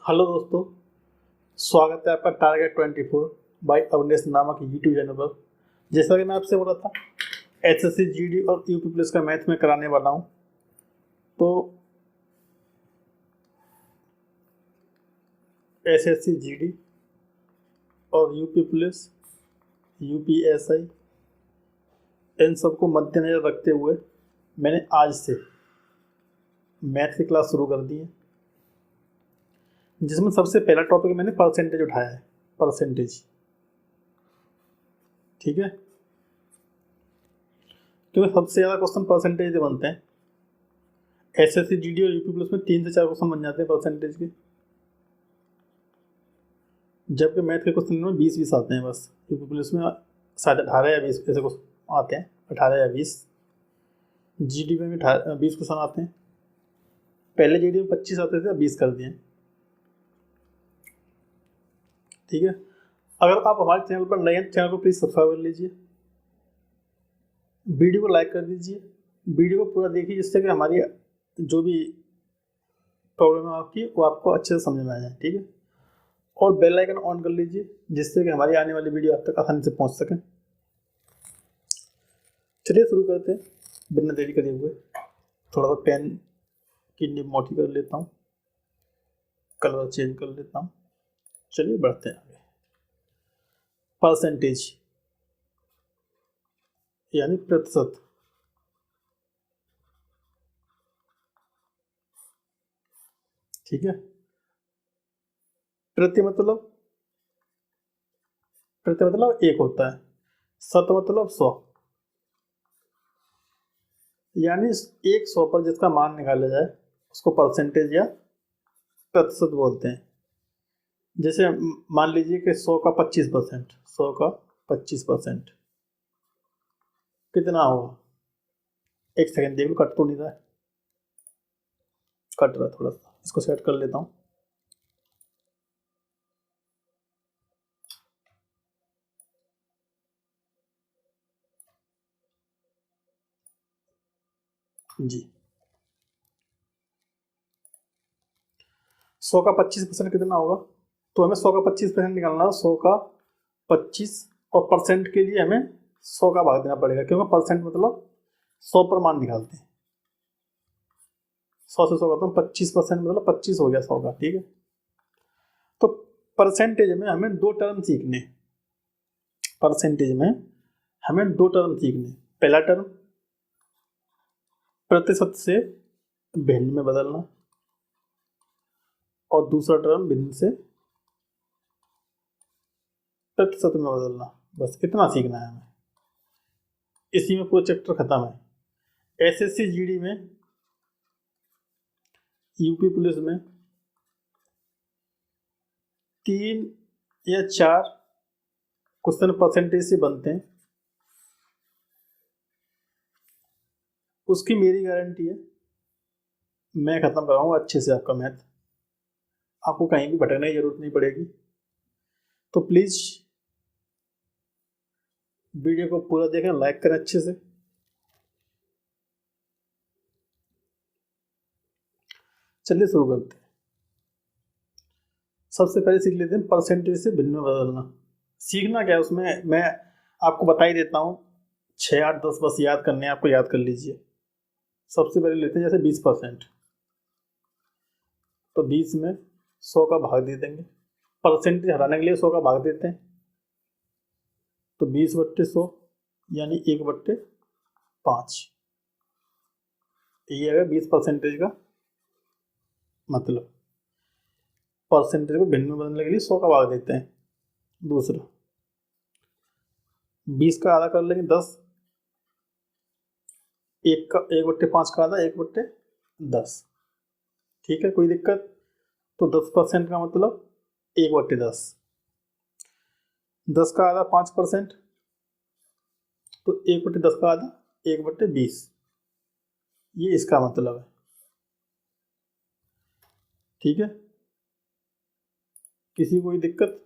Hello दोस्तों, स्वागत है आपका टारगेट 24 बाय अवनेश नामक यूट्यूब चैनल पर। जैसा कि मैं आपसे बोला था, एसएससी जीडी और यूपी पुलिस का मैथ में कराने वाला हूं। तो एसएससी जीडी और यूपी पुलिस, यूपीएसआई, इन सबको मद्देनजर रखते हुए मैंने आज से मैथ की क्लास शुरू कर दी है, जिसमें सबसे पहला टॉपिक मैंने परसेंटेज उठाया है। परसेंटेज, ठीक है, क्योंकि सबसे ज़्यादा क्वेश्चन परसेंटेज से बनते हैं। एसएससी जीडी और यूपी पुलिस में 3 से 4 क्वेश्चन बन जाते हैं परसेंटेज के, जबकि मैथ के क्वेश्चन में 20-20 आते हैं बस। यूपी पुलिस में शायद 18 या 20 ऐसे क्वेश्चन आते हैं, 18 या 20। जीडी में भी 20 क्वेश्चन आते हैं। पहले जीडी में 25 आते थे, अब 20 कर दिए, ठीक है। अगर आप हमारे चैनल पर नए हैं, चैनल को प्लीज़ सब्सक्राइब कर लीजिए, वीडियो को लाइक कर दीजिए, वीडियो को पूरा देखिए, जिससे कि हमारी जो भी प्रॉब्लम है आपकी वो आपको अच्छे से समझ में आ जाए, ठीक है। और बेल आइकन ऑन कर लीजिए, जिससे कि हमारी आने वाली वीडियो आप तक आसानी से पहुंच सके। चलिए शुरू करते हैं बिना देरी करे हुए। थोड़ा सा पेन की निब मोटी कर लेता हूँ, कलर चेंज कर लेता हूँ। चलिए बढ़ते हैं आगे। परसेंटेज यानी प्रतिशत, ठीक है। प्रति मतलब एक होता है, शत मतलब 100, यानी 100 पर जिसका मान निकाला जाए उसको परसेंटेज या प्रतिशत बोलते हैं। जैसे मान लीजिए कि 100 का 25%, 100 का 25% कितना होगा? एक सेकंड देख लो, कट तो नहीं रहा है? कट रहा है थोड़ा सा, इसको सेट कर लेता हूँ। जी, 100 का 25% कितना होगा? तो हमें 100 का 25% निकालना है। 100 का 25 और परसेंट के लिए हमें 100 का भाग देना पड़ेगा, क्योंकि परसेंट मतलब 100 पर मान निकालते हैं। 100 से 100 करता हूँ, 25% मतलब 25 हो गया 100 का, ठीक है। तो परसेंटेज में हमें 2 टर्म सीखने, परसेंटेज में हमें 2 टर्म सीखने। पहला टर्म प्रतिशत से भिन्न में बदलना, और दूसरा टर्म भिन्न से प्रतिशत में बदलना। बस इतना सीखना है हमें, इसी में पूरा चैप्टर खत्म है। एसएससी जीडी में, यूपी पुलिस में 3 या 4 क्वेश्चन परसेंटेज से बनते हैं, उसकी मेरी गारंटी है। मैं खत्म कराऊंगा अच्छे से आपका मैथ, आपको कहीं भी भटकने की जरूरत नहीं पड़ेगी। तो प्लीज़ वीडियो को पूरा देखें, लाइक करें अच्छे से। चलिए शुरू करते हैं। सबसे पहले सीख लेते हैं परसेंटेज से भिन्न में बदलना। सीखना क्या है उसमें, मैं आपको बता ही देता हूँ। 6, 8, 10 बस याद करने हैं आपको, याद कर लीजिए। सबसे पहले लेते हैं जैसे 20%, तो 20 में 100 का भाग दे देंगे। परसेंटेज हटाने के लिए 100 का भाग देते हैं, तो 20/100 यानी 1/5। ये है 20% का मतलब। परसेंटेज को भिन्न में बदलने के लिए 100 का भाग देते हैं। दूसरा, 20 का आधा कर लेंगे 10, 1/5 का आधा 1/10, ठीक है, कोई दिक्कत? तो 10% का मतलब 1/10। 10 का आधा 5%, तो 1/10 का आधा 1/20। ये इसका मतलब है, ठीक है। किसी को कोई दिक्कत?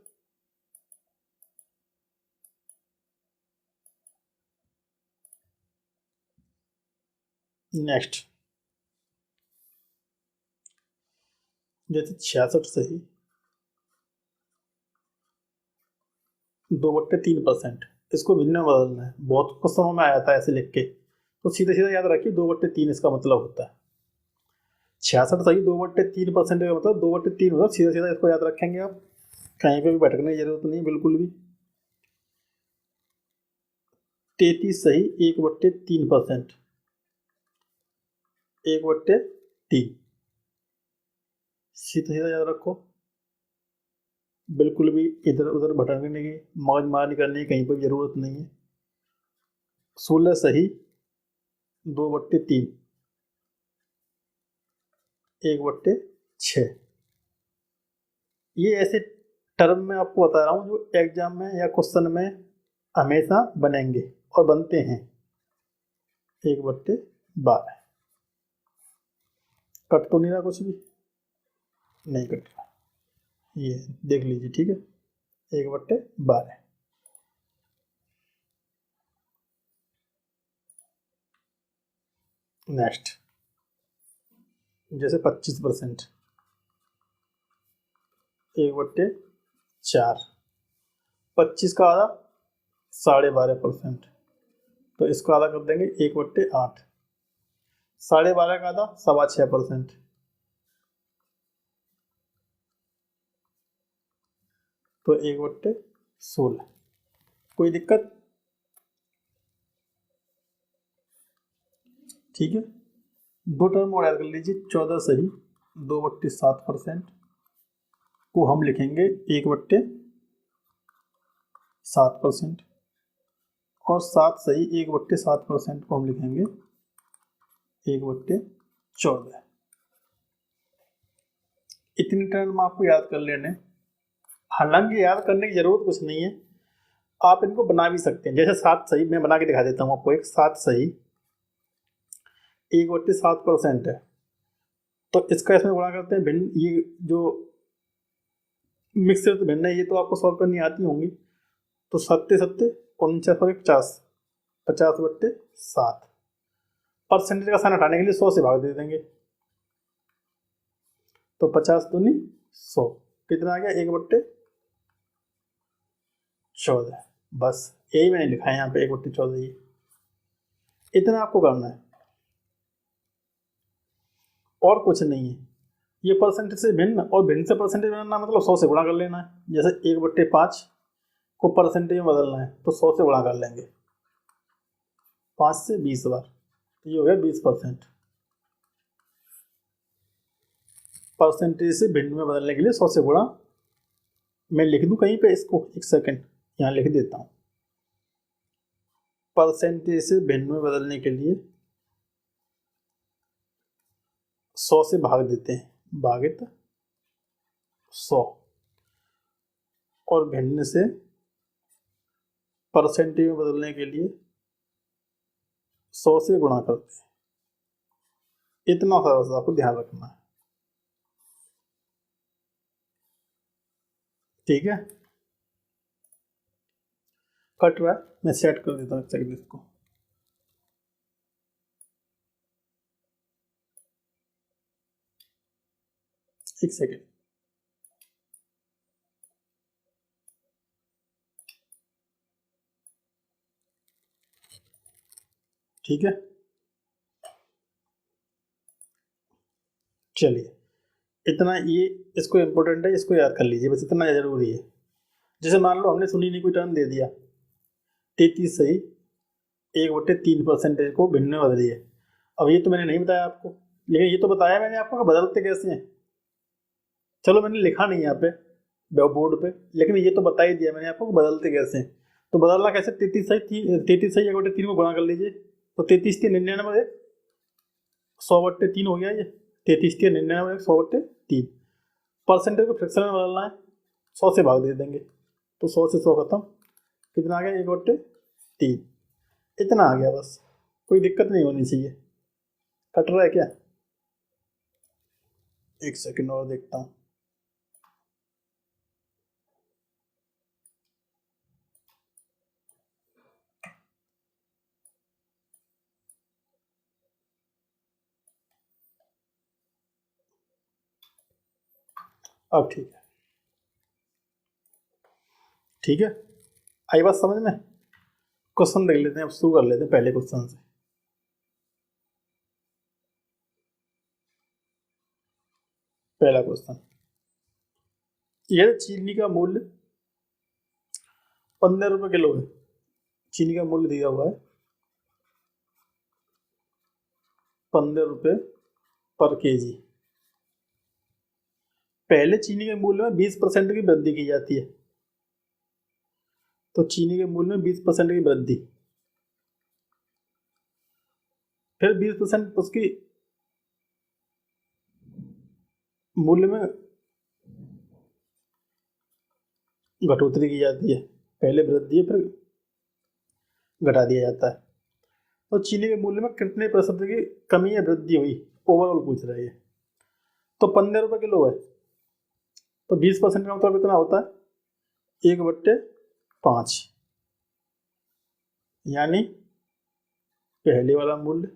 नेक्स्ट, जैसे 66 सही 2/3%, इसको भिन्न में बदलना है। बहुत कुछ समय में आया था ऐसे लिख के, तो सीधे सीधे याद रखिए 2/3 इसका मतलब होता है। 66 सही 2/3% का मतलब 2/3 होता है। सीधा सीधा इसको याद रखेंगे आप, कहीं पे भी भटकने की जरूरत नहीं बिल्कुल भी। 33 सही 1/3%, 1/3 सीधा सीधा याद रखो, बिल्कुल भी इधर उधर भटकने की मौज मारनी करने की कहीं पर जरूरत नहीं है। 16 सही 2/3, 1/6। ये ऐसे टर्म में आपको बता रहा हूँ जो एग्जाम में या क्वेश्चन में हमेशा बनेंगे और बनते हैं। 1/12 कट तो नहीं रहा, कुछ भी नहीं कट रहा, ये देख लीजिए ठीक है, 1/12। नेक्स्ट, जैसे 25%, 1/4, 25 का आधा 12.5%, तो इसको आधा कर देंगे 1/8, 12.5 का आधा 6.25%, तो 1/16। कोई दिक्कत? ठीक है, दो टर्म और याद कर लीजिए। 14 सही 2/7% को हम लिखेंगे 1/7%, और 7 सही 1/7% को हम लिखेंगे 1/14। इतनी टर्म आपको याद कर लेने, हालांकि याद करने की जरूरत कुछ नहीं है, आप इनको बना भी सकते हैं। जैसे 7 सही मैं बना के दिखा देता हूँ आपको, एक 7 सही 1/7% है, तो इसका इसमें गुणा करते हैं भिन्न, ये जो मिक्सर भिन्न है ये तो आपको सॉल्व करनी आती होंगी। तो 7 7 49 और 50, 50/7। परसेंटेज का साइन हटाने के लिए 100 से भाग दे देंगे, तो 50 दूनी 100, कितना आ गया 1/14। बस यही मैंने लिखा है यहाँ पे 1/14, ये इतना आपको करना है और कुछ नहीं है। ये परसेंटेज से भिन्न और भिन्न से परसेंटेज बनाना मतलब 100 से गुणा कर लेना है। जैसे 1/5 को परसेंटेज में बदलना है तो 100 से गुणा कर लेंगे 5 से 20 बार, तो ये हो गया 20%। परसेंटेज से भिन्न में बदलने के लिए 100 से गुणा, मैं लिख दूं कहीं पे इसको, एक सेकंड यहाँ लिख देता हूँ। परसेंटेज से भिन्न में बदलने के लिए 100 से भाग देते हैं, भागित 100, और भिन्न से परसेंटेज में बदलने के लिए 100 से गुणा करते हैं। इतना सा बस आपको ध्यान रखना है, ठीक है। कट रहा है, मैं सेट कर देता हूँ एक सेकंड इसको। एक सेकंड, ठीक है। चलिए, इतना ये इसको इम्पोर्टेंट है, इसको याद कर लीजिए, बस इतना जरूरी है। जैसे मान लो हमने सुनी नहीं कोई टर्म दे दिया, 33 सही 1/3% को भिन्न में बदलिए। अब ये तो मैंने नहीं बताया आपको, लेकिन ये तो बताया मैंने आपको कि बदलते कैसे हैं। चलो मैंने लिखा नहीं यहाँ पे बोर्ड पे, लेकिन ये तो बता ही दिया मैंने आपको कि बदलते कैसे हैं। तो बदलना कैसे, 33 सही 1/3 को गुणा कर लीजिए, तो 33 3 99 100/3 हो गया ये। 33 3 99 100/3। परसेंटेज को फ्रैक्शन में बदलना है, 100 से भाग दे देंगे, तो 100 से 100 खत्म, कितना आ गया 1/3। इतना आ गया बस, कोई दिक्कत नहीं होनी चाहिए। कट रहा है क्या? एक सेकंड और देखता हूँ। अब ठीक है, ठीक है, आई बात समझ में। क्वेश्चन देख लेते हैं, अब शुरू कर लेते हैं पहले क्वेश्चन से। पहला क्वेश्चन, यह चीनी का मूल्य 15 रुपये किलो है। चीनी का मूल्य दिया हुआ है 15 रुपये पर केजी। पहले चीनी के मूल्य में 20% की वृद्धि की जाती है, तो चीनी के मूल्य में 20% की वृद्धि, फिर 20% उसकी मूल्य में घटोतरी की जाती है। पहले वृद्धि है, फिर घटा दिया जाता है। तो चीनी के मूल्य में कितने प्रतिशत की कमी या वृद्धि हुई, ओवरऑल पूछ रहे हैं। तो 15 रुपये किलो है, तो 20% का मतलब कितना होता है, 1/5, यानी पहले वाला मूल्य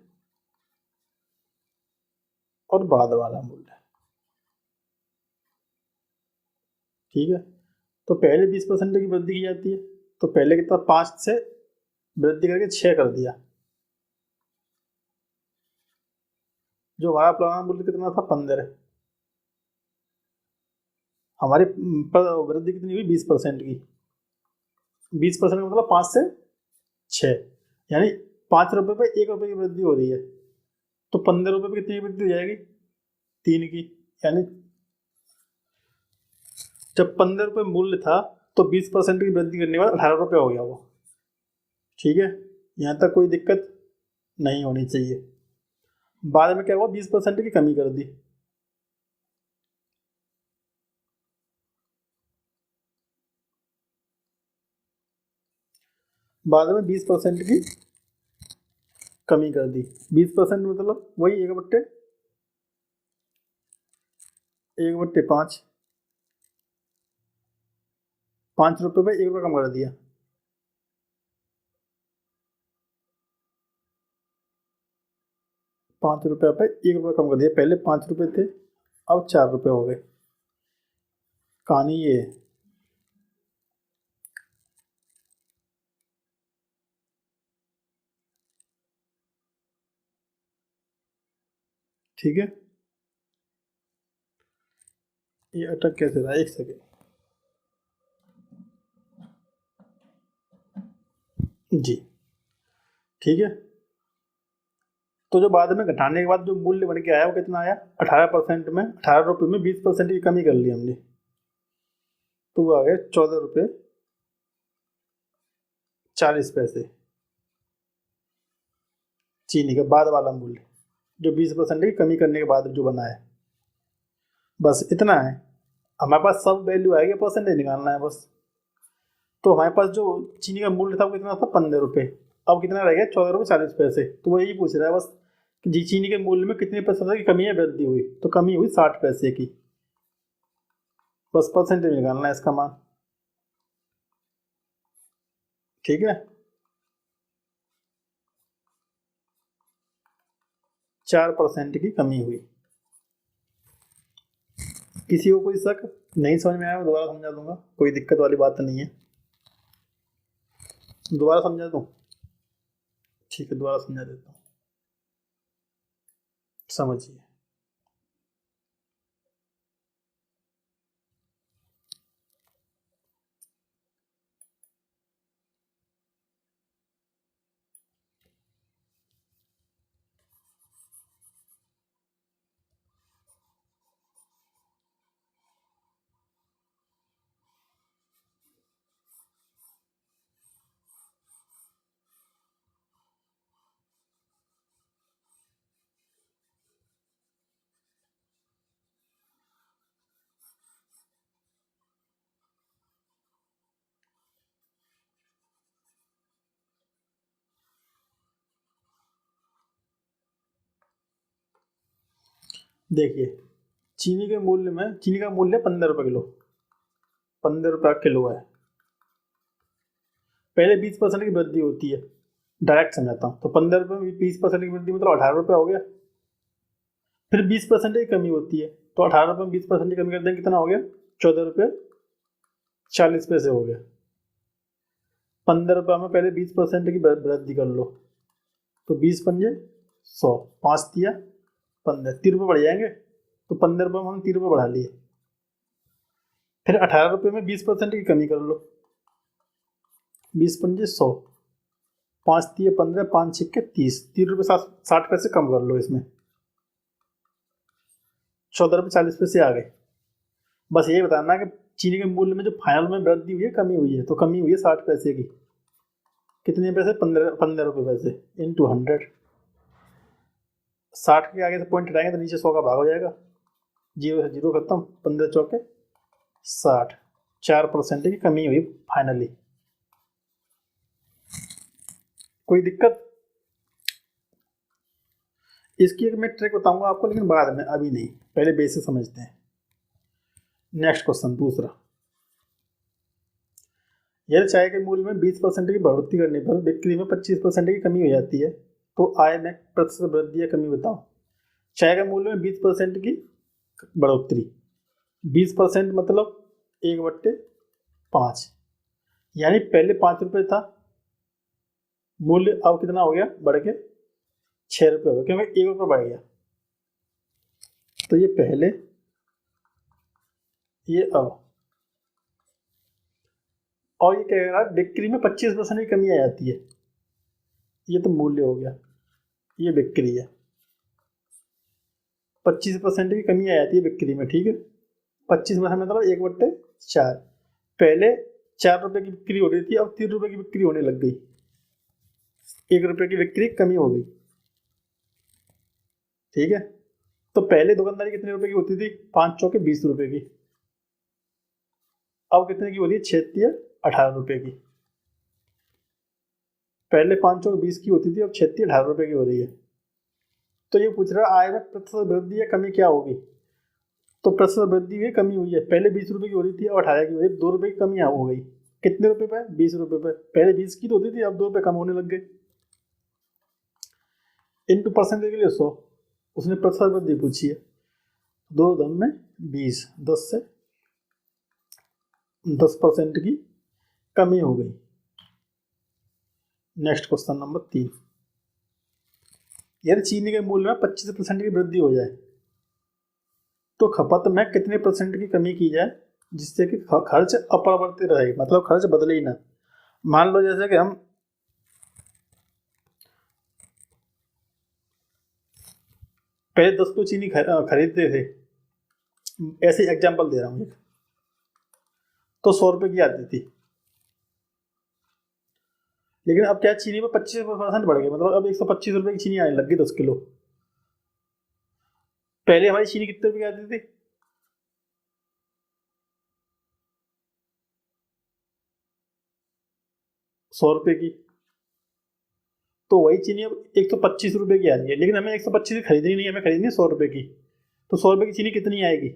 और बाद वाला मूल्य। ठीक है, तो पहले 20% की वृद्धि की जाती है, तो पहले कितना 5 से वृद्धि करके 6 कर दिया। जो हमारा पुराना मूल्य कितना था 15, हमारी वृद्धि कितनी हुई 20% की। 20% का मतलब 5 से 6, यानी 5 रुपये पे 1 रुपये की वृद्धि हो रही है। तो 15 रुपये पे कितनी की वृद्धि हो जाएगी, 3 की। यानी जब 15 रुपये मूल्य था तो 20% की वृद्धि करने के बाद 18 रुपये हो गया वो। ठीक है, यहाँ तक कोई दिक्कत नहीं होनी चाहिए। बाद में क्या हुआ, 20% की कमी कर दी। बाद में 20% की कमी कर दी। 20% मतलब वही 1/5, 5 रुपये पे 1 रुपये कम कर दिया। ₹5 पे 1 रुपये कम कर दिया। पहले 5 रुपये थे, अब 4 रुपये हो गए। कहानी ये है। ठीक है, ये अटक कैसे रहा, एक सेकेंड जी। ठीक है, तो जो बाद में घटाने के बाद जो मूल्य बन के आया वो कितना आया, 18% में 18 रुपये में 20% की कमी कर ली हमने, तो वो आ गया 14 रुपये 40 पैसे। चीनी का बाद वाला मूल्य, जो 20% की कमी करने के बाद जो बना है, बस इतना है। हमारे पास सब वैल्यू आएगी, परसेंटेज निकालना है बस। तो हमारे पास जो चीनी का मूल्य था वो कितना था, 15 रुपये। अब कितना रह गया, 14 रुपये 40 पैसे। तो वो यही पूछ रहा है बस कि जी चीनी के मूल्य में कितने प्रतिशत की कमी है, वृद्धि हुई। तो कमी हुई 60 पैसे की, बस परसेंटेज निकालना है इसका मान। ठीक है, 4% की कमी हुई। किसी को कोई शक नहीं समझ में आया, मैं दोबारा समझा दूंगा, कोई दिक्कत वाली बात नहीं है। दोबारा समझा दूं, ठीक है, दोबारा समझा देता हूँ, समझिए। देखिए, चीनी के मूल्य में, चीनी का मूल्य 15 रुपये किलो, 15 रुपये किलो है। पहले 20% की वृद्धि होती है, डायरेक्ट समझाता हूँ। तो 15 रुपये में 20% की वृद्धि मतलब 18 रुपये हो गया। फिर 20% की कमी होती है, तो 18 रुपये में 20% की कमी कर देंगे, कितना हो गया? 14 रुपये 40 पैसे हो गया। 15 रुपये में पहले 20% की वृद्धि कर लो, तो 20 पंजे 100, 5 दिया 15, 3 रुपये बढ़ जाएंगे, तो 15 रुपये में हमने 3 रुपये बढ़ा लिए। फिर 18 रुपये में 20% की कमी कर लो, 20 पंजे 100, 5 दिए 15, 5 छिक्के 30, 3 रुपये 60 पैसे कम कर लो इसमें, 14 रुपये 40 पैसे आ गए। बस यही बताना कि चीनी के मूल्य में जो फाइनल में वृद्धि हुई है कमी हुई है, तो कमी हुई है 60 पैसे की। कितने पैसे? 15 रुपये पैसे इंटू 100। 60 के आगे से पॉइंट हटाएंगे तो नीचे 100 का भाग हो जाएगा, 0 से 0 खत्म, 15 चौके 60, 4% की कमी हुई फाइनली। कोई दिक्कत? इसकी एक मैं ट्रिक बताऊंगा आपको, लेकिन बाद में, अभी नहीं, पहले बेसिक समझते हैं। नेक्स्ट क्वेश्चन दूसरा, यदि चाय के मूल्य में 20% की बढ़ोतरी करने पर बिक्री में 25% की कमी हो जाती है, तो आय में प्रतिशत वृद्धि या कमी बताओ। चाय के मूल्य में 20% की बढ़ोतरी, 20% मतलब 1/5, यानी पहले 5 रुपये था मूल्य, अब कितना हो गया? बढ़ के 6 रुपये हो गया, क्योंकि 1 रुपये बढ़ गया। तो ये पहले, ये अब, और ये कह रहा है बिक्री में 25% की कमी आ जाती है। ये तो मूल्य हो गया, ये बिक्री है। 25% की कमी आ जाती है बिक्री में, ठीक है। 25% मतलब 1/4। पहले 4 रुपये की बिक्री हो रही थी, अब 3 रुपये की बिक्री होने लग गई, 1 रुपये की बिक्री कमी हो गई, ठीक है। तो पहले दुकानदारी कितने रुपए की होती थी? 5 चौके 20 रुपये की, अब कितने की हो रही है? 6 18 रुपये की। पहले 5 चौके 20 की होती थी, अब 6 18 रुपये की हो रही है। तो ये पूछ रहा है आय में प्रतिशत वृद्धि या कमी क्या होगी? तो प्रतिशत वृद्धि हुई, कमी हुई है। पहले 20 रुपये की हो रही थी, अब 18 की हो रही है, 2 रुपये की कमी हो गई। कितने रुपए पे? 20 रुपये पे। पहले 20 की तो होती थी, अब 2 रुपये कम होने लग गए। इंटू परसेंटेज के लिए 100, उसने प्रतिशत वृद्धि पूछी है। 2 दम में 20, 10 से 10% की कमी हो गई। नेक्स्ट क्वेश्चन नंबर 3, यदि चीनी के मूल्य में 25% की वृद्धि हो जाए तो खपत में कितने % की कमी की जाए जिससे कि खर्च अपरिवर्तित रहे, मतलब खर्च बदले ही ना। मान लो जैसे कि हम पहले 10 किलो चीनी खरीदते थे, ऐसे एग्जांपल दे रहा हूँ, तो 100 रुपये की आती थी। लेकिन अब क्या, चीनी में 25% बढ़ गया, मतलब अब 125 रुपये की चीनी आने लग गई 10 किलो। पहले हमारी चीनी कितने रुपये की आती थी? 100 रुपये की। तो वही चीनी अब 125 रुपये की आ रही है, लेकिन हमें 125 की खरीदनी नहीं है, हमें खरीदनी है 100 रुपये की। तो 100 रुपये की चीनी कितनी आएगी?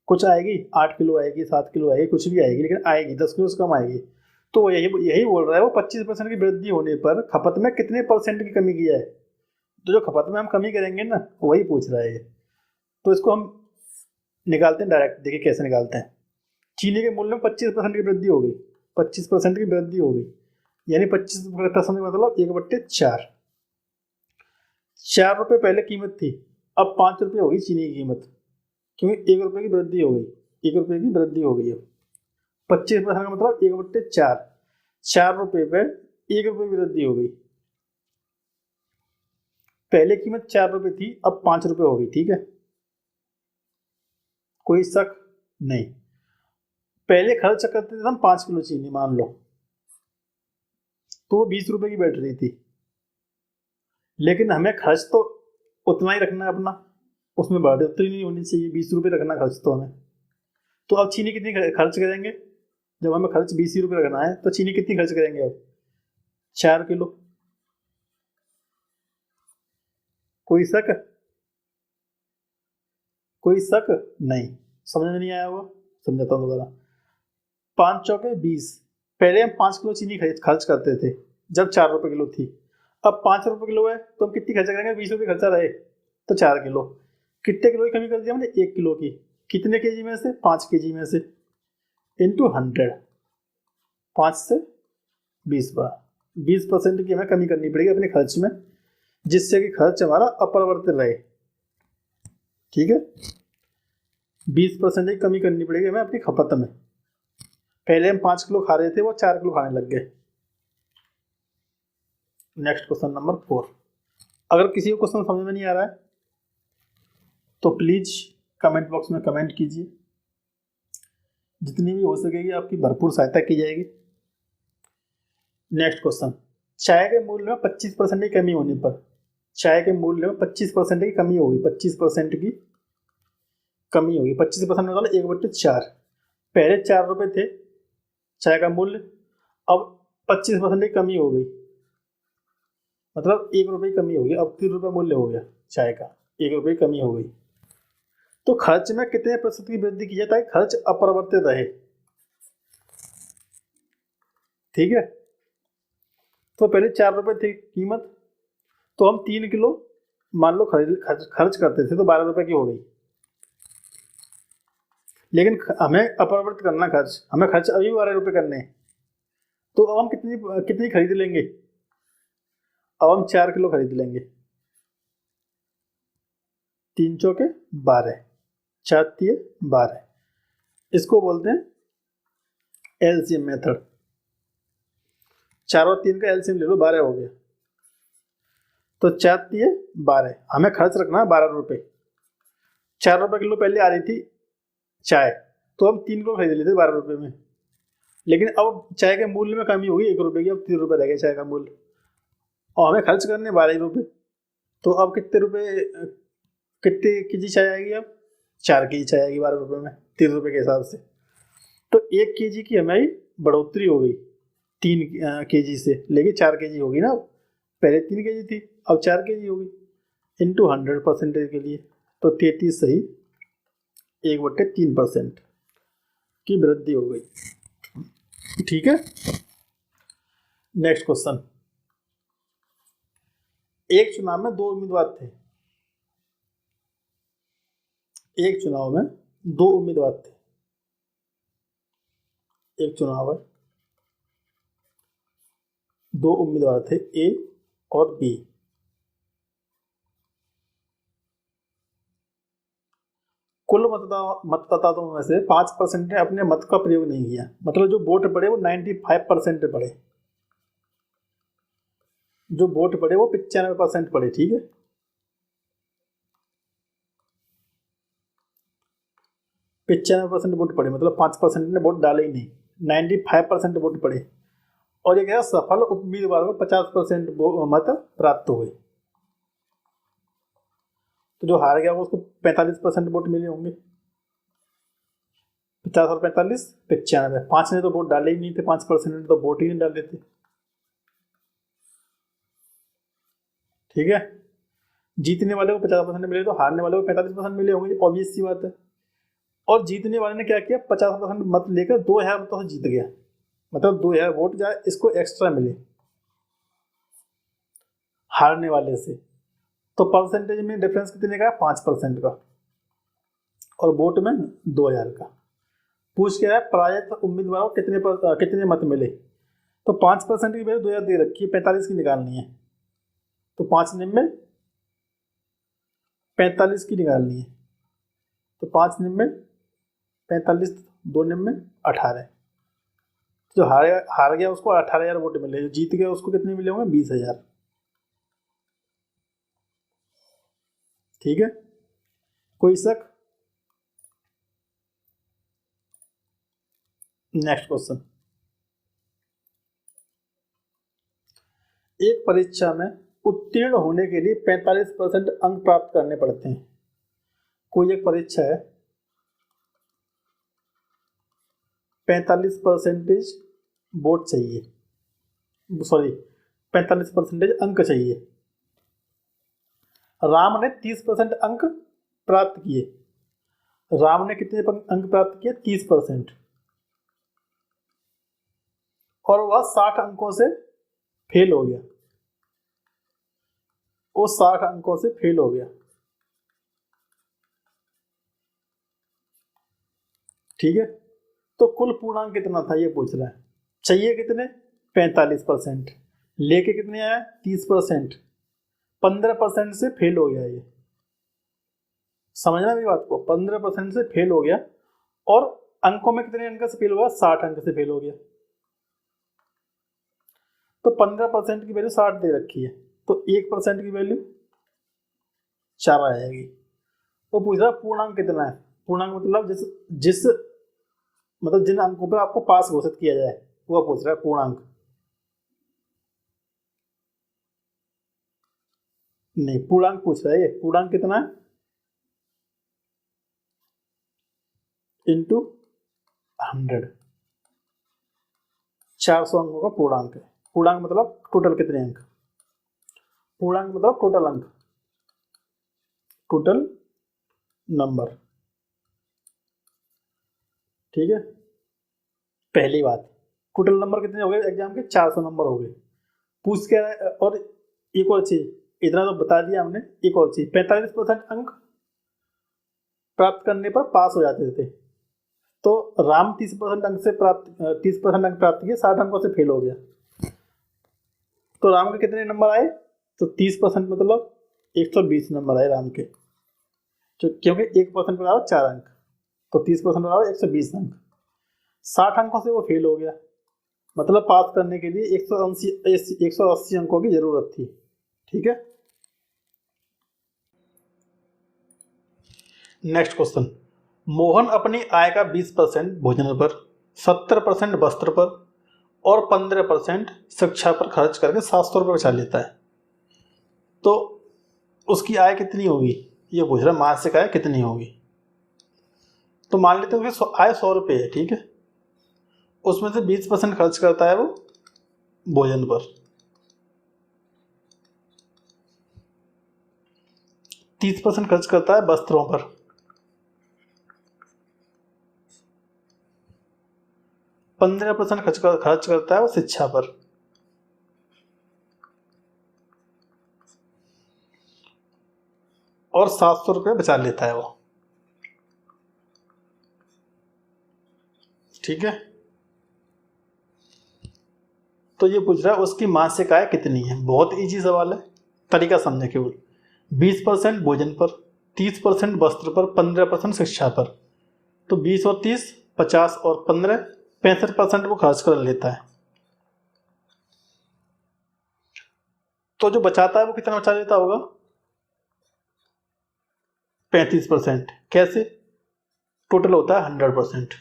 कुछ आएगी, 8 किलो आएगी, 7 किलो आएगी, कुछ भी आएगी, लेकिन आएगी, 10 किलो से कम आएगी। तो यही बोल रहा है वो 25% की वृद्धि होने पर खपत में कितने % की कमी की जाए। तो जो खपत में हम कमी करेंगे ना, वही पूछ रहा है ये। तो इसको हम निकालते हैं डायरेक्ट, देखिए कैसे निकालते हैं। चीनी के मूल्य में 25% की वृद्धि हो गई, 25% की वृद्धि हो गई, यानी 25% मतलब 1/4। 4 रुपये पहले कीमत थी, अब 5 रुपये होगी चीनी की कीमत, क्योंकि 1 रुपये की वृद्धि हो गई, 1 रुपये की वृद्धि हो गई। अब 25% का मतलब 1/4, 4 रुपये पे 1 रुपये की वृद्धि हो गई। पहले कीमत 4 रुपये थी, अब 5 रुपये हो गई, ठीक है। कोई शक नहीं। पहले खर्च करते थे हम 5 किलो चीनी, मान लो, तो वो 20 रुपये की बैठ रही थी, लेकिन हमें खर्च तो उतना ही रखना है अपना, उसमें बढ़ोतरी नहीं होनी चाहिए, 20 रुपये रखना खर्च तो हमें। तो अब चीनी कितनी खर्च करेंगे? जब हमें खर्च 20 रुपये रखना है, तो चीनी कितनी खर्च करेंगे अब? 4 किलो। कोई शक? कोई शक नहीं। समझ में नहीं आया होगा, समझाता हूँ दोबारा। 5 चौके 20, पहले हम 5 किलो चीनी खर्च करते थे जब 4 रुपये किलो थी। अब 5 रुपये किलो है, तो हम कितनी खर्चा करेंगे? 20 रुपये खर्चा रहे तो 4 किलो, कितने किलो की कमी कर दिया हमने? 1 किलो की। कितने केजी में से? 5 केजी में से, इंटू 100, 5 से 20 बार 20% की हमें कमी करनी पड़ेगी अपने खर्च में, जिससे कि खर्च हमारा अपरिवर्तित रहे। ठीक है, 20% की कमी करनी पड़ेगी हमें अपनी खपत में। पहले हम 5 किलो खा रहे थे, वो 4 किलो खाने लग गए। Next question number 4। अगर किसी को क्वेश्चन समझ में नहीं आ रहा है तो प्लीज कमेंट बॉक्स में कमेंट कीजिए, जितनी भी हो सकेगी आपकी भरपूर सहायता की जाएगी। नेक्स्ट क्वेश्चन, चाय के मूल्य में 25% की कमी होने पर, चाय के मूल्य में 25% की कमी होगी, 25% की कमी होगी। 25% मतलब 1/4। पहले 4 रुपए थे चाय का मूल्य, अब 25% की कमी हो गई, मतलब 1 रुपये की कमी होगी, अब 3 रुपये मूल्य हो गया चाय का, 1 रुपये की कमी हो गई। तो खर्च में कितने प्रतिशत की वृद्धि की जाए ताकि खर्च अपरिवर्तित रहे? ठीक है, तो पहले 4 रुपये थी कीमत, तो हम 3 किलो मान लो खर्च करते थे, तो 12 रुपये की हो गई। लेकिन हमें अपरिवर्तित करना खर्च, हमें खर्च अभी 12 रुपये करने हैं, तो अब हम कितनी कितनी खरीद लेंगे? अब हम 4 किलो खरीद लेंगे। 3 चौके 12, 4 तिये 12, इसको बोलते हैं एलसीएम मेथड। 4 और 3 का एलसीएम ले लो, 12 हो गया। तो 4 तिये 12, हमें खर्च रखना है 12 रुपये। 4 रुपये किलो पहले आ रही थी चाय, तो हम 3 किलो खरीद लेते 12 रुपये में। लेकिन अब चाय के मूल्य में कमी होगी 1 रुपये की, अब 3 रुपये रह गया चाय का मूल्य, और हमें खर्च करने 12 रुपये। तो अब कितने केजी चाय आएगी? अब 4 केजी चाय आएगी 12 रुपये में, 3 रुपये के हिसाब से। तो 1 केजी की हमारी बढ़ोतरी हो गई, 3 केजी से लेके 4 केजी होगी ना। पहले 3 केजी थी, अब 4 केजी होगी, इंटू 100% के लिए, तो 33 सही 1/3% की वृद्धि हो गई। ठीक है, नेक्स्ट क्वेश्चन। एक चुनाव में 2 उम्मीदवार थे, एक चुनाव में 2 उम्मीदवार थे, एक चुनाव है, 2 उम्मीदवार थे ए और बी। कुल मतदाताओं में से 5% ने अपने मत का प्रयोग नहीं किया, मतलब जो वोट पड़े वो 95% पड़े, जो वोट पड़े वो 95% पड़े। ठीक है, 95% वोट पड़े, मतलब 5% ने वोट डाले ही नहीं, 95% वोट पड़े। और ये क्या, सफल उम्मीदवार को 50% मत प्राप्त हुए। तो जो हार गया वो उसको 45% वोट मिले होंगे। 50 और 45 95, 5 ने तो वोट डाले ही नहीं थे, 5% ने तो वोट ही नहीं डाले थे। ठीक है, जीतने वाले को 50% मिले, तो हारने वाले को 45% मिले होंगे, ऑब्वियस सी बात है। और जीतने वाले ने क्या किया, 50% मत लेकर 2000 मतों से जीत गया, मतलब 2000 वोट जाए इसको एक्स्ट्रा मिले हारने वाले से। तो परसेंटेज में डिफरेंस कितने का है? 5% का, और वोट में 2000 का। पूछ क्या है, पराजित उम्मीदवारों को कितने मत मिले? तो 5% की वैल्यू 2000 दे रखी है, 45 की निकालनी है, तो 5 निम्न 45 की निकालनी है, तो 5 निम्न 45, 2 निम्न 18। जो हार गया उसको 18,000 वोट मिले, जो जीत गया उसको कितने मिले होंगे? 20,000। ठीक है, कोई शक? Next question. एक परीक्षा में उत्तीर्ण होने के लिए 45% अंक प्राप्त करने पड़ते हैं। कोई एक परीक्षा है, 45% वोट चाहिए, सॉरी 45% अंक चाहिए। राम ने 30% अंक प्राप्त किए। राम ने कितने अंक प्राप्त किए? 30%। और वह 60 अंकों से फेल हो गया, वो 60 अंकों से फेल हो गया। ठीक है। तो कुल पूर्णांक कितना था ये पूछ रहा है। चाहिए कितने 45%, लेके कितने आया 30%, 15% से फेल हो गया ये। समझना मेरी बात को, 15% से फेल हो गया और अंकों में कितने अंक से फेल हो गया 60 अंक से फेल हो गया। तो 15% की वैल्यू 60 दे रखी है, तो 1% की वैल्यू 4 आ जाएगी। वो पूछ रहा पूर्णांक कितना है। पूर्णांक मतलब जिस जिस मतलब जिन अंकों पर आपको पास घोषित किया जाए वो पूछ रहा है पूर्णांक। नहीं, पूर्णांक पूछ रहा है ये। पूर्णांक कितना है इंटू 100, 400 अंकों का पूर्णांक है। पूर्णांक मतलब टोटल कितने अंक, पूर्णांक मतलब टोटल अंक, टोटल नंबर। ठीक है, पहली बात टोटल नंबर कितने हो गए एग्जाम के 400 नंबर हो गए। पूछ के और एक और चीज, इतना तो बता दिया हमने, एक और चीज 45% अंक प्राप्त करने पर पास हो जाते थे। तो राम 30% अंक से प्राप्त 30% अंक प्राप्त किए, 60 अंकों से फेल हो गया। तो राम के कितने नंबर आए, तो 30% मतलब 120 नंबर आए राम के, क्योंकि 1% बराबर 4 अंक, तो 30% बराबर 120 अंक। 60 अंकों से वो फेल हो गया, मतलब पास करने के लिए 180 अंकों की जरूरत थी। ठीक है, नेक्स्ट क्वेश्चन। मोहन अपनी आय का 20% भोजन पर, 70% वस्त्र पर और 15% शिक्षा पर खर्च करके 700 रुपये बचा लेता है। तो उसकी आय कितनी होगी ये पूछ रहा है, मासिक आय कितनी होगी। तो मान लेते हैं उसकी आय 100 रुपये है, ठीक है। उसमें से 20% खर्च करता है वो भोजन पर, 30% खर्च करता है वस्त्रों पर, 15% खर्च करता है वो शिक्षा पर, और 700 रुपये बचा लेता है वो। ठीक है, तो ये पूछ रहा है उसकी मासिक आय कितनी है। बहुत इजी सवाल है, तरीका समझे केवल। 20% भोजन पर, 30% वस्त्र पर, 15% शिक्षा पर। तो 20 और 30 50 और 15 65% वो खर्च कर लेता है। तो जो बचाता है वो कितना बचा लेता होगा 35%। कैसे, टोटल होता है 100%,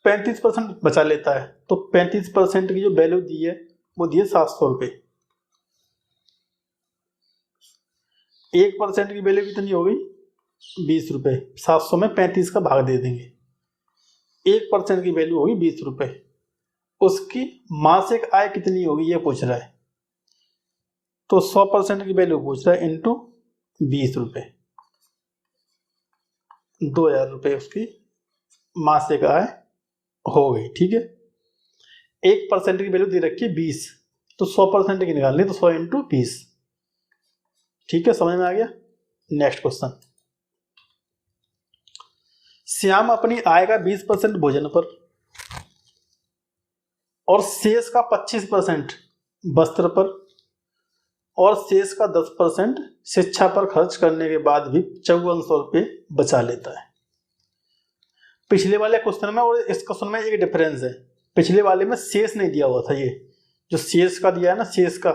35% बचा लेता है। तो 35% की जो वैल्यू दी है वो दी है 700 रुपये। 1% की वैल्यू कितनी हो गई 20 रुपये, 700 में 35 का भाग दे देंगे, 1% की वैल्यू होगी 20 रुपये। उसकी मासिक आय कितनी होगी ये पूछ रहा है। तो 100% की वैल्यू पूछ रहा है इंटू 20 रुपये, 2000 रुपये उसकी मासिक आय हो गई। ठीक है, 1% की वैल्यू दे रखी है 20, तो 100% की निकालनी, तो 100 इंटू 20। ठीक है, समझ में आ गया। Next question. श्याम अपनी आय का 20% भोजन पर और शेष का 25% वस्त्र पर और शेष का 10% शिक्षा पर खर्च करने के बाद भी 5400 रुपये बचा लेता है। पिछले वाले क्वेश्चन में और इस क्वेश्चन में एक डिफरेंस है। पिछले वाले में शेष नहीं दिया हुआ था, ये जो शेष का दिया है ना, शेष का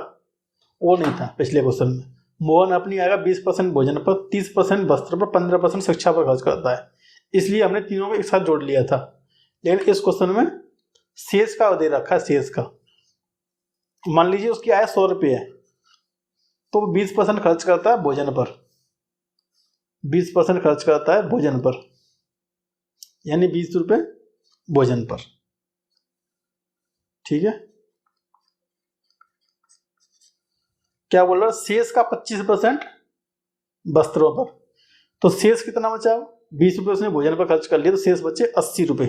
वो नहीं था पिछले क्वेश्चन में। मोहन अपनी आय का 20% भोजन पर, 30% वस्त्र पर, 15% शिक्षा पर खर्च करता है, इसलिए हमने तीनों को एक साथ जोड़ लिया था। लेकिन इस क्वेश्चन में शेष का दे रखा है, शेष का। मान लीजिए उसकी आय 100 रुपये है, तो 20% खर्च करता है भोजन पर, 20% खर्च करता है भोजन पर, यानी 20 रुपये भोजन पर। ठीक है, क्या बोल रहा है, शेष का 25% वस्त्रों पर। तो शेष कितना बचा, 20 रुपये उसने भोजन पर खर्च कर लिया, तो शेष बचे 80 रुपये।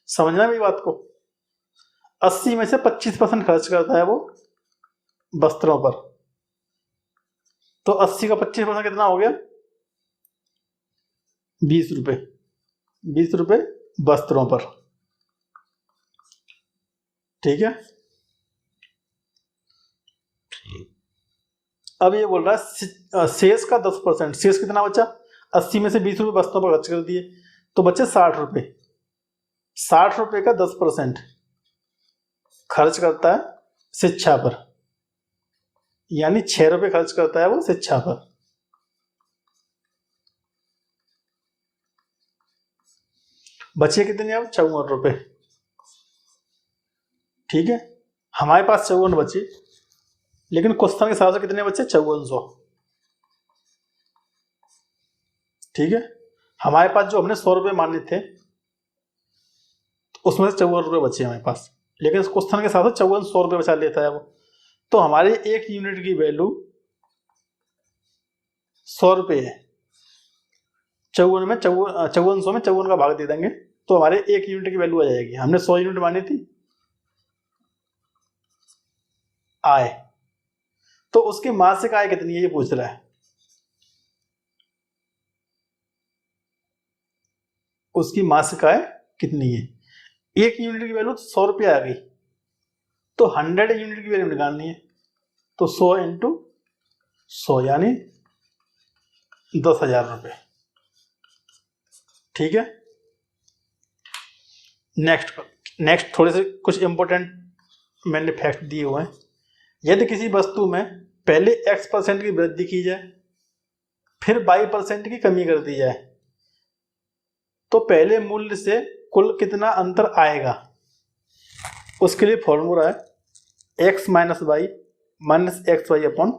समझना मेरी बात को, 80 में से 25% खर्च करता है वो वस्त्रों पर, तो 80 का 25% कितना हो गया 20 रुपये, 20 रुपये वस्त्रों पर। ठीक है, अब ये बोल रहा है शेष का 10%। शेष कितना बचा? 80 में से 20 रुपये वस्तुओं पर खर्च कर दिए तो बचे 60 रुपये। 60 रुपये का 10% खर्च करता है शिक्षा पर, यानी 6 रुपये खर्च करता है वो शिक्षा पर। बचे कितने? अब 54 रुपये। ठीक है, हमारे पास 54 बचे, लेकिन क्वेश्चन के हिसाब से कितने बचे? 5400। ठीक है, हमारे पास जो हमने 100 रुपये माने थे तो उसमें से 54 रुपये बचे हमारे पास, लेकिन इस क्वेश्चन के हिसाब से 5400 रुपये बचा लेता है वो। तो हमारे 1 यूनिट की वैल्यू 100 रुपये है। 54 में 5400 में 54 का भाग दे देंगे तो हमारे 1 यूनिट की वैल्यू आ जाएगी। हमने 100 यूनिट मानी थी आय, तो उसकी मासिक आय कितनी है ये पूछ रहा है। उसकी मासिक आय कितनी है? 1 यूनिट की वैल्यू तो 100 रुपये आ गई, तो 100 यूनिट की वैल्यू निकालनी है। तो 100 इंटू 100 यानी 10,000 रुपये। ठीक है, नेक्स्ट थोड़े से कुछ इंपॉर्टेंट मैंने फैक्ट दिए हुए हैं। यदि किसी वस्तु में पहले X% की वृद्धि की जाए फिर Y% की कमी कर दी जाए तो पहले मूल्य से कुल कितना अंतर आएगा? उसके लिए फॉर्मूला है x minus y minus x y upon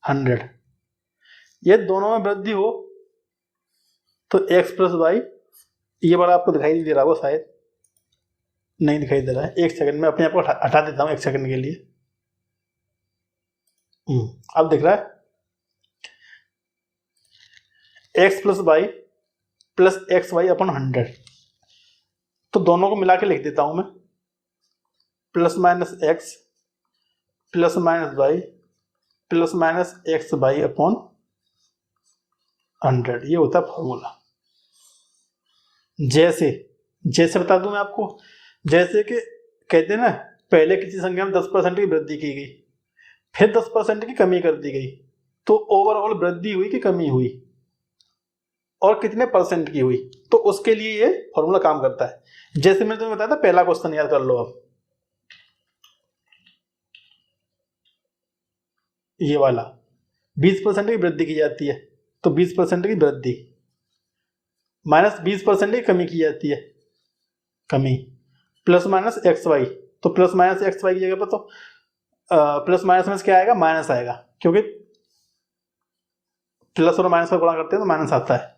100। ये दोनों में वृद्धि हो तो x प्लस वाई, ये वाला आपको दिखाई नहीं दे रहा होगा, शायद नहीं दिखाई दे रहा है। 1 सेकंड में अपने आप को हटा देता हूँ 1 सेकंड के लिए। अब दिख रहा है x plus y plus x y upon 100। तो दोनों को मिला के लिख देता हूं मैं, plus minus x plus minus y plus minus x y upon 100। ये होता है फॉर्मूला। जैसे बता दूं मैं आपको, जैसे कि कहते हैं ना, पहले किसी संख्या में 10% की वृद्धि की गई फिर 10% की कमी कर दी गई, तो ओवरऑल वृद्धि हुई कि कमी हुई और कितने परसेंट की हुई, तो उसके लिए ये फॉर्मूला काम करता है। जैसे मैंने तुम्हें बताया था, पहला क्वेश्चन याद कर लो। अब ये वाला 20% की वृद्धि की जाती है तो 20% की वृद्धि माइनस 20% की कमी की जाती है, कमी, प्लस माइनस एक्स वाई, तो प्लस माइनस एक्स वाई की जगह पर तो प्लस माइनस में क्या आएगा? माइनस आएगा, क्योंकि प्लस और माइनस का गुणा करते हैं तो माइनस आता है।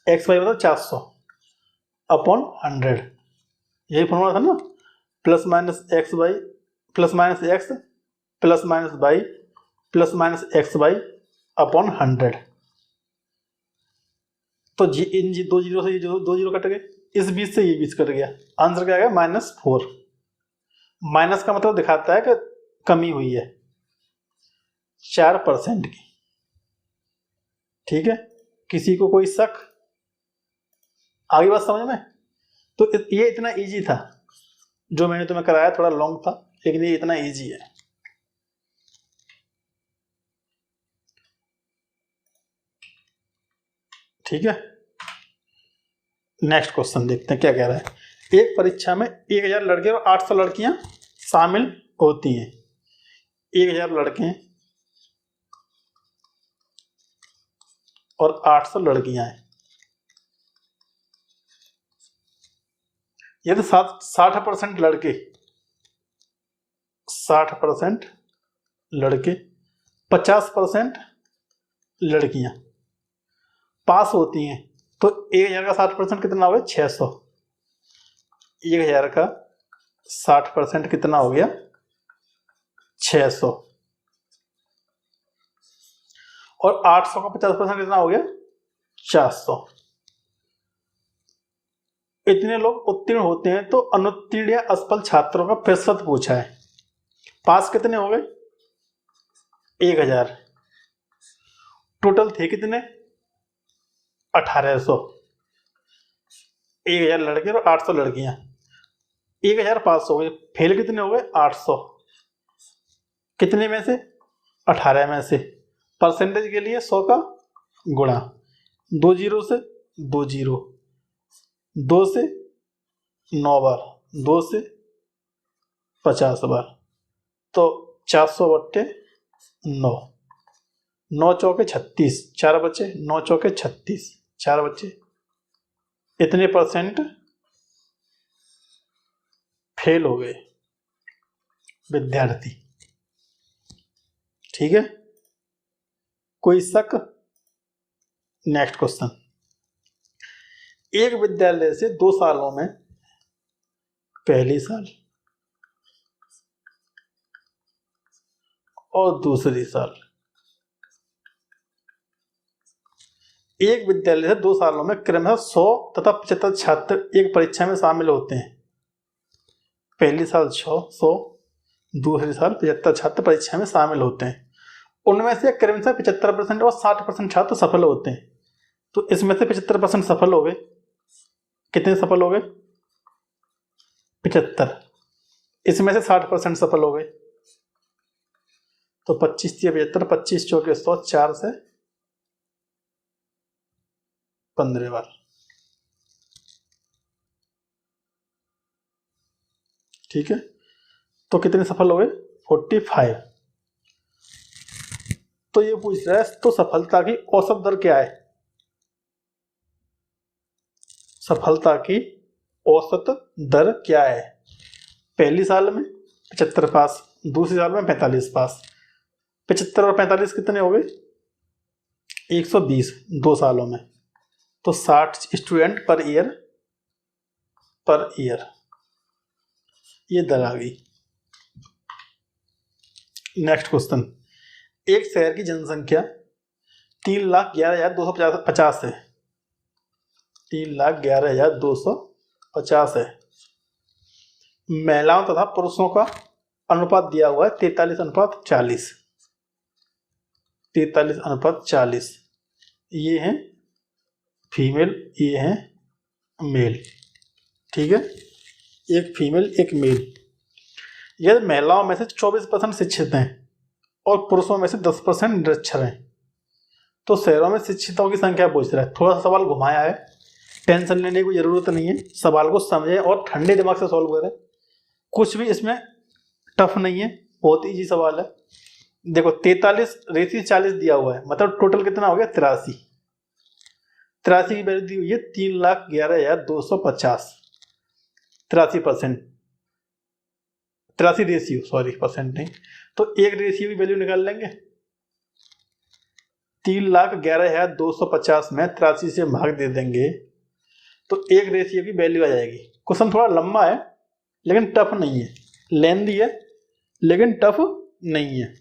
एक्स वाई मतलब 400 अपॉन 100, यही फॉर्मूला था ना, plus minus x y plus minus x plus minus y plus minus x y upon 100। तो इन दो जीरो से ये दो जीरो कट गए, इस 20 से ये 20 कट गया, आंसर क्या आएगा? -4। माइनस का मतलब दिखाता है कि कमी हुई है 4% की। ठीक है, किसी को कोई शक? आगे बात समझ में? तो ये इतना इजी था जो मैंने तुम्हें कराया, थोड़ा लॉन्ग था लेकिन ये इतना इजी है। ठीक है, नेक्स्ट क्वेश्चन देखते हैं क्या कह रहा है। एक परीक्षा में 1000 लड़के और 800 लड़कियां शामिल होती हैं। 1000 लड़के और 800 लड़कियां हैं। यदि 60% लड़के 50% लड़कियां पास होती हैं तो 1000 का 60% कितना हो गया? 600। 1000 का 60% कितना हो गया? 600। और 800 का 50% कितना हो गया? 400। इतने लोग उत्तीर्ण होते हैं तो अनुत्तीर्ण या असफल छात्रों का प्रतिशत पूछा है। पास कितने हो गए? 1000। टोटल थे कितने? 1800, 1000 लड़के और 800 लड़कियां, 1500 हो गए। फेल कितने हो गए? 800। कितने में से? 18 में से। परसेंटेज के लिए 100 का गुणा, 2 जीरो से 2 जीरो, 2 से 9 बार, 2 से 50 बार, तो 400/9, 9 चौके 36, 4 बचे, 9 चौके 36, 4 बचे। इतने परसेंट फेल हो गए विद्यार्थी। ठीक है, कोई शक? Next question. एक विद्यालय से 2 सालों में पहली साल और दूसरी साल, एक विद्यालय से 2 सालों में क्रमशः 100 तथा 75 छात्र एक परीक्षा में शामिल होते हैं। पहली साल 100, दूसरी साल 75 छात्र परीक्षा में शामिल होते हैं। उनमें से क्रमशः 75% और 60% छात्र सफल होते हैं। तो इसमें से 75% सफल हो गए। कितने सफल हो गए? 75। इसमें से 60% सफल हो गए। तो 25 × 75, 25 चौके 100, 4 से 15 बार। ठीक है, तो कितने सफल हो गए? 45। तो ये पूछ रहा है तो सफलता की औसत दर क्या है? सफलता की औसत दर क्या है? पहली साल में 75 पास, दूसरी साल में 45 पास। 75 और 45 कितने हो गए? 120 2 सालों में, तो 60 स्टूडेंट पर ईयर ये दर आ गई। Next question. एक शहर की जनसंख्या 3,11,250 है। 3,11,250 है। महिलाओं तथा पुरुषों का अनुपात दिया हुआ है 43:40। 43:40। ये हैं फीमेल, ये हैं मेल। ठीक है, एक फीमेल एक मेल। यदि महिलाओं में से 24% शिक्षित हैं और पुरुषों में से 10% निरक्षर हैं, तो शहरों में शिक्षितों की संख्या पूछ रहा है। थोड़ा सा सवाल घुमाया है, टेंशन लेने की जरूरत नहीं है। सवाल को समझे और ठंडे दिमाग से सॉल्व करें। कुछ भी इसमें टफ नहीं है, बहुत इजी सवाल है। देखो 43:40 दिया हुआ है, मतलब टोटल कितना हो गया? 83। 83 की वैल्यू दी हुई है 3,11,250। 83%, 83 रेशियो, सॉरी परसेंट नहीं। तो एक रेशियो की वैल्यू निकाल लेंगे। 3,11,250 में 83 से भाग दे देंगे तो एक रेशियो की वैल्यू आ जाएगी। क्वेश्चन थोड़ा लंबा है लेकिन टफ नहीं है, लेंदी है लेकिन टफ नहीं है।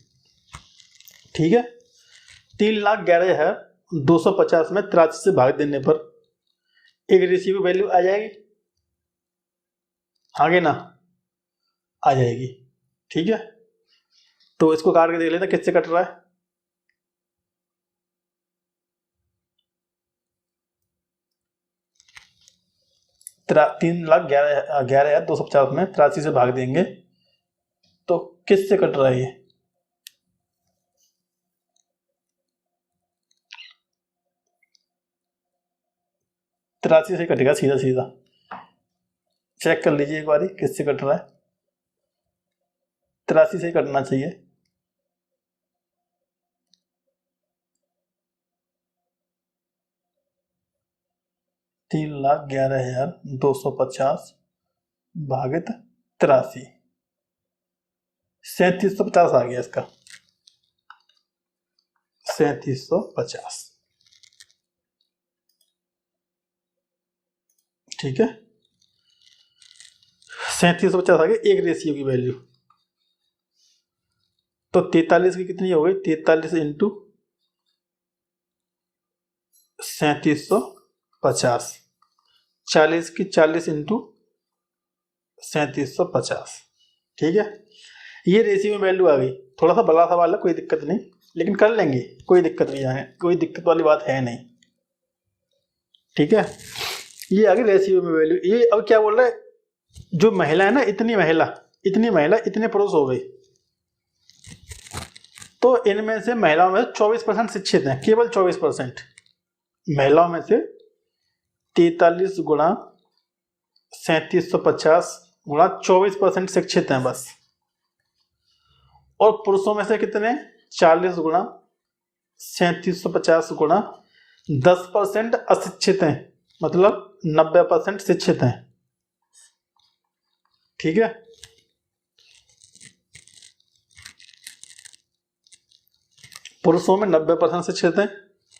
ठीक है, 3,11,250 में 83 से भाग देने पर एक रेशियो की वैल्यू आ जाएगी। आगे ना आ जाएगी। ठीक है, तो इसको काट के देख लेते किससे कट रहा है। 3,11,250 में 83 से भाग देंगे तो किससे कट रहा है ये? तिरासी से कटेगा सीधा सीधा। चेक कर लीजिए एक बारी किससे कट रहा है। 83 से कटना चाहिए। तीन लाख 11,250 भागित 83, 3750 आ गया इसका। 3750। ठीक है, 3750 आ गया एक रेशियो की वैल्यू। तो 43 की कितनी हो गई? 43 इंटू 3750, 40 की 40 इंटू 3750। ठीक है, ये रेशियो में वैल्यू आ गई। थोड़ा सा बड़ा सवाल है, कोई दिक्कत नहीं, लेकिन कर लेंगे, कोई दिक्कत नहीं है, कोई दिक्कत वाली बात है नहीं। ठीक है, ये आ गई रेशियो में वैल्यू। ये अब क्या बोल रहा है, जो महिला है ना, इतनी महिला इतने पुरुष हो गई, तो इनमें से महिलाओं में 24% शिक्षित हैं, केवल 24%। महिलाओं में से 43 गुणा 3750 गुणा 24% शिक्षित हैं बस। और पुरुषों में से कितने, 40 गुणा 3750 गुणा 10% अशिक्षित हैं, मतलब 90% शिक्षित हैं। ठीक है, पुरुषों में 90% शिक्षित हैं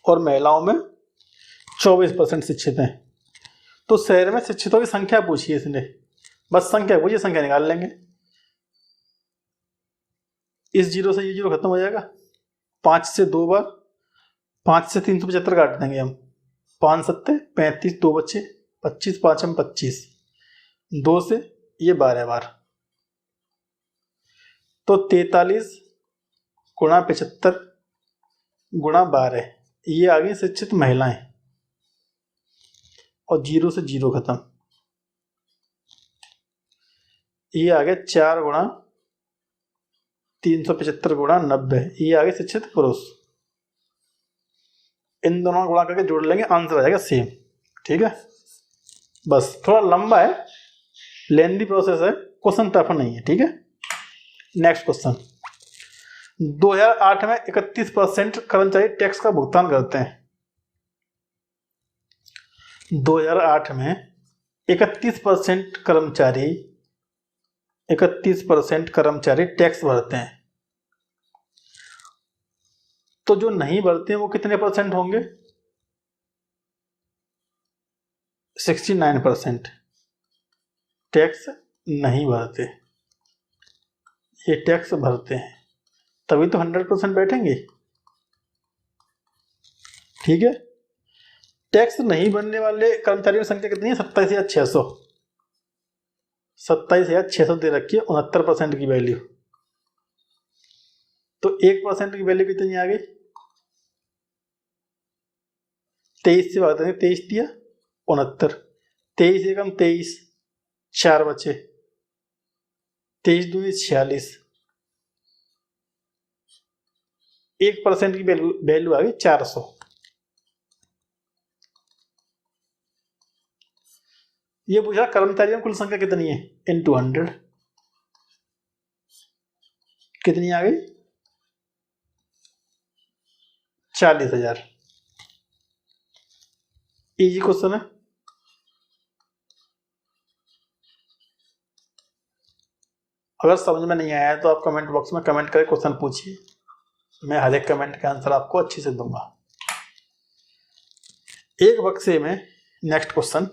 और महिलाओं में 24% शिक्षित हैं। तो शहर में शिक्षितों की संख्या पूछी है इसने, बस संख्या पूछिए, संख्या निकाल लेंगे। इस जीरो से ये जीरो खत्म हो जाएगा, 5 से 2 बार, 5 से 375 काट देंगे हम, 5 सत्ते 35, 2 बच्चे 25, 5 हम 25, 2 से ये 12 बार, तो 43 गुणा 75 गुणा 12, ये आ गई शिक्षित महिलाएं। और जीरो से जीरो खत्म, ये आ गया 4 गुणा 375 गुणा 90, ये आ गए शिक्षित पुरुष। इन दोनों गुणा करके जोड़ लेंगे, आंसर आ जाएगा सेम। ठीक है, बस थोड़ा लंबा है, लेंदी प्रोसेस है, क्वेश्चन टफ नहीं है। ठीक है, नेक्स्ट क्वेश्चन, 2008 में 31% कर्मचारी टैक्स का भुगतान करते हैं। 2008 में 31% कर्मचारी टैक्स भरते हैं। तो जो नहीं भरते हैं वो कितने परसेंट होंगे, 69% टैक्स नहीं भरते, ये टैक्स भरते हैं, तभी तो 100% बैठेंगे। ठीक है, टैक्स नहीं भरने वाले कर्मचारियों की संख्या कितनी है, 27,600, 27,600 दे रखी है, 69% की वैल्यू। तो 1% की वैल्यू कितनी आ गई, 23 से भाग देंगे, 23 दिया 69, 23 एकम 23, 4 बचे, 23 दूनी 46, 1% की वैल्यू आ गई 400। ये पूछा कर्मचारियों की कुल संख्या कितनी है, इनटू 100, कितनी आ गई, 40,000। इजी क्वेश्चन है। अगर समझ में नहीं आया तो आप कमेंट बॉक्स में कमेंट करके क्वेश्चन पूछिए, मैं हर एक कमेंट का आंसर आपको अच्छे से दूंगा। एक बक्से में, नेक्स्ट क्वेश्चन,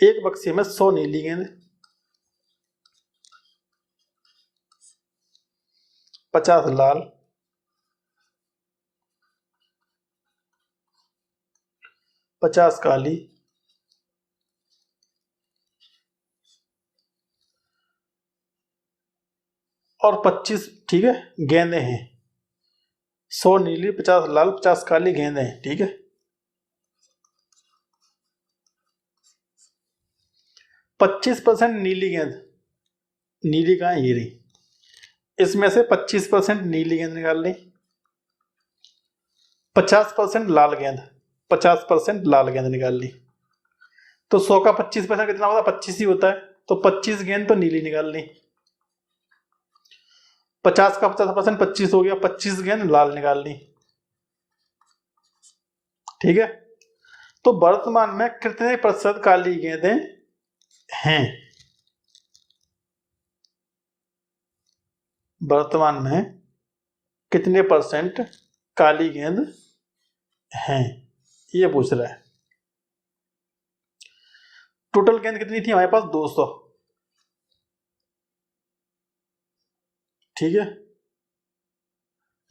एक बक्से में 100 नीली गेंद, 50 लाल, 50 काली और 25, ठीक है, गेंदे हैं। 100 नीली, 50 लाल, 50 काली गेंदे हैं। ठीक है, 25% नीली गेंद, नीली कहाँ है, ये रही, इसमें से 25% नीली गेंद निकाल ली, 50% लाल गेंद, 50% लाल गेंद निकाल ली। तो 100 का 25% कितना होता है, 25 ही होता है, तो 25 गेंद तो नीली निकाल ली, 50 का 50% 25 हो गया, 25 गेंद लाल निकाल ली। ठीक है, तो वर्तमान में कितने प्रतिशत काली गेंदें हैं, वर्तमान में कितने परसेंट काली गेंद हैं, ये पूछ रहा है। टोटल गेंद कितनी थी हमारे पास, 200। ठीक है,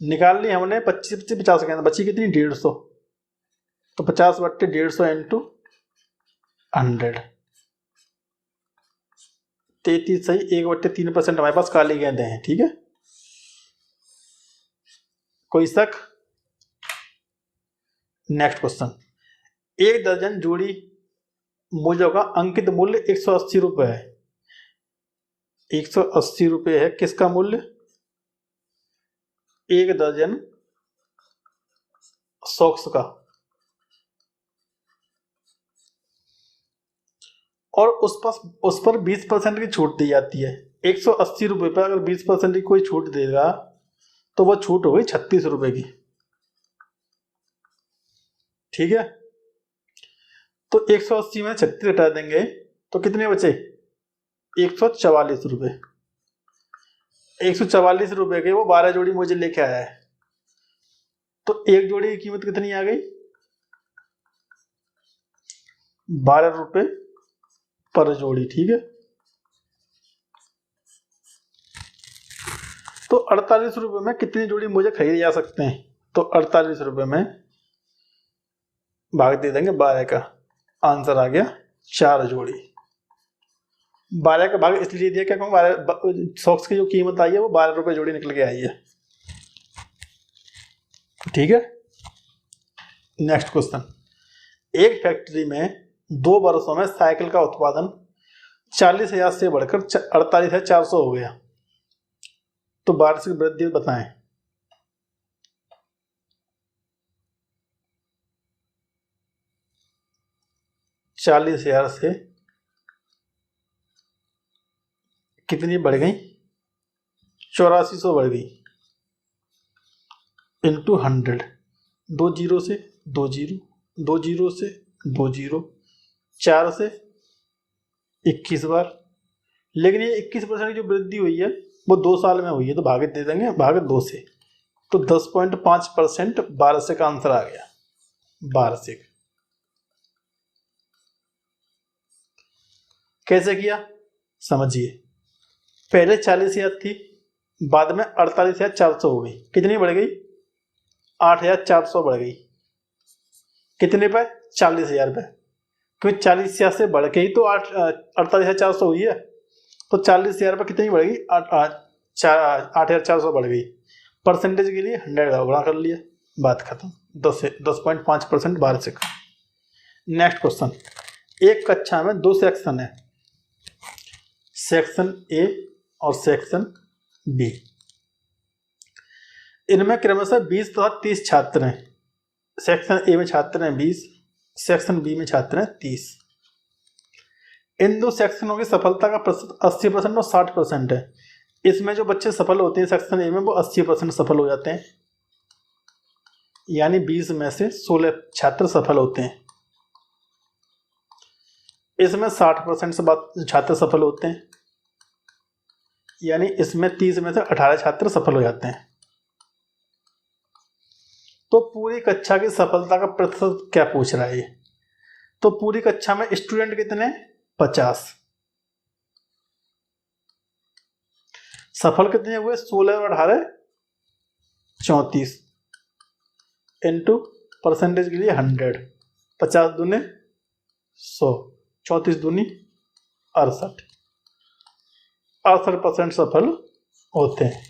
निकाल ली हमने 25 से 50 गेंद, बची कितनी, 150, तो 50/150 इंटू 100, 33 सही, 1/3% हमारे पास काली गेंदें हैं। ठीक है, कोई शक। नेक्स्ट क्वेश्चन, एक दर्जन जोड़ी मोजों का अंकित मूल्य 180 रुपये है। 180 रुपये है किसका मूल्य? एक दर्जन सॉक्स का। और उस पर 20% की छूट दी जाती है। 180 रुपये पर अगर 20% की कोई छूट देगा तो वो छूट हो गई 36 रुपये की। ठीक है, तो 180 में 36 हटा देंगे तो कितने बचे? 144 रुपये। 144 रुपये के वो 12 जोड़ी मुझे लेके आया है, तो एक जोड़ी की कीमत कितनी आ गई? 12 रुपये पर जोड़ी। ठीक है, तो 48 रुपये में कितनी जोड़ी मुझे खरीदे जा सकते हैं? तो 48 रुपये में भाग दे देंगे 12 का, आंसर आ गया 4 जोड़ी। 12 का भाग इसलिए दिया क्या, क्योंकि सॉक्स की जो कीमत आई है वो 12 रुपये जोड़ी निकल के आई है। ठीक है, नेक्स्ट क्वेश्चन। एक फैक्ट्री में 2 वर्षों में साइकिल का उत्पादन 40,000 से बढ़कर 48,400 हो गया, तो वार्षिक वृद्धि बताएं। चालीस हजार से कितनी बढ़ गई? 8400 बढ़ गई, इंटू 100। 2 जीरो से 2 जीरो, 2 जीरो से 2 जीरो, 4 से 21 बार। लेकिन ये 21% की जो वृद्धि हुई है वो 2 साल में हुई है, तो भागे दे देंगे, भागे 2 से, तो 10.5% वार्षिक का आंसर आ गया। वार्षिक कैसे किया समझिए। पहले 40,000 थी, बाद में 48,400 हो गई। कितनी बढ़ गई? 8,400 बढ़ गई। कितने पे? 40,000 पे। क्योंकि 40,000 से बढ़ के ही तो 48,400 हुई है, तो 40,000 पर कितनी बढ़ गई? 8,400 बढ़ गई। परसेंटेज के लिए 100 का गुणा कर लिया, बात खत्म। 10.5% वार्षिक। Next question. एक कक्षा में 2 सेक्शन है, सेक्शन ए और सेक्शन बी। इनमें क्रमशः 20 तथा 30 छात्र हैं। सेक्शन ए में छात्र हैं 20, सेक्शन बी में छात्र हैं 30। इन 2 सेक्शनों की सफलता का प्रतिशत 80% और 60% है। इसमें जो बच्चे सफल होते हैं सेक्शन ए में वो 80% सफल हो जाते हैं, यानी 20 में से 16 छात्र सफल होते हैं। इसमें 60% छात्र सफल होते हैं, यानी इसमें 30 में से 18 छात्र सफल हो जाते हैं। तो पूरी कक्षा की सफलता का प्रतिशत क्या पूछ रहा है ये? तो पूरी कक्षा में स्टूडेंट कितने? 50। सफल कितने हुए? 16 और 18 34, इंटू परसेंटेज के लिए 100। 50 दूनी 100, 34 दूनी 68। 68% सफल होते हैं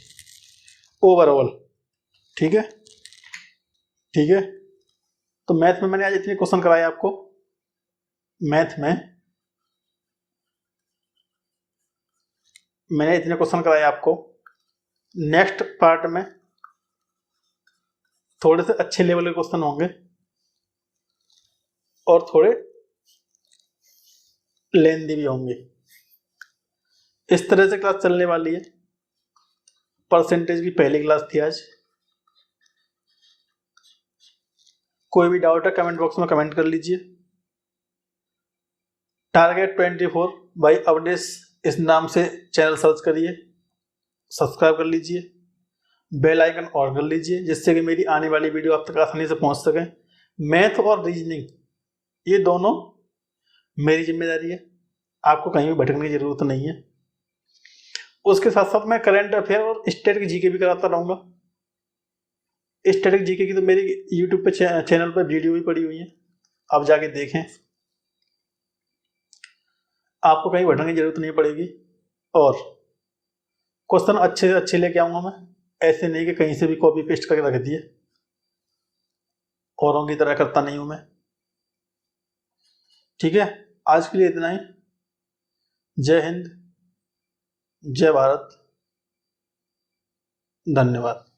ओवरऑल। ठीक है, ठीक है। तो मैथ में मैंने आज इतने क्वेश्चन कराए आपको। मैथ में मैंने इतने क्वेश्चन कराए आपको। नेक्स्ट पार्ट में थोड़े से अच्छे लेवल के क्वेश्चन होंगे और थोड़े लेंदी भी होंगे। इस तरह से क्लास चलने वाली है। परसेंटेज की पहली क्लास थी आज। कोई भी डाउट है कमेंट बॉक्स में कमेंट कर लीजिए। टारगेट 24 बाई अवधेश इस नाम से चैनल सर्च करिए, सब्सक्राइब कर लीजिए, बेल आइकन ऑन कर लीजिए, जिससे कि मेरी आने वाली वीडियो आप तक आसानी से पहुंच सके। मैथ और रीजनिंग ये दोनों मेरी जिम्मेदारी है, आपको कहीं भी भटकने की जरूरत नहीं है। उसके साथ साथ मैं करंट अफेयर और स्टैटिक जीके भी कराता रहूँगा। स्टैटिक जीके की तो मेरी यूट्यूब पे चैनल पर वीडियो भी पड़ी हुई है, आप जाके देखें, आपको कहीं भटकने की जरूरत नहीं पड़ेगी। और क्वेश्चन अच्छे से अच्छे लेके आऊँगा मैं, ऐसे नहीं कि कहीं से भी कॉपी पेस्ट करके रख दिए। औरों की तरह करता नहीं हूँ मैं। ठीक है, आज के लिए इतना ही। जय हिंद, जय भारत, धन्यवाद।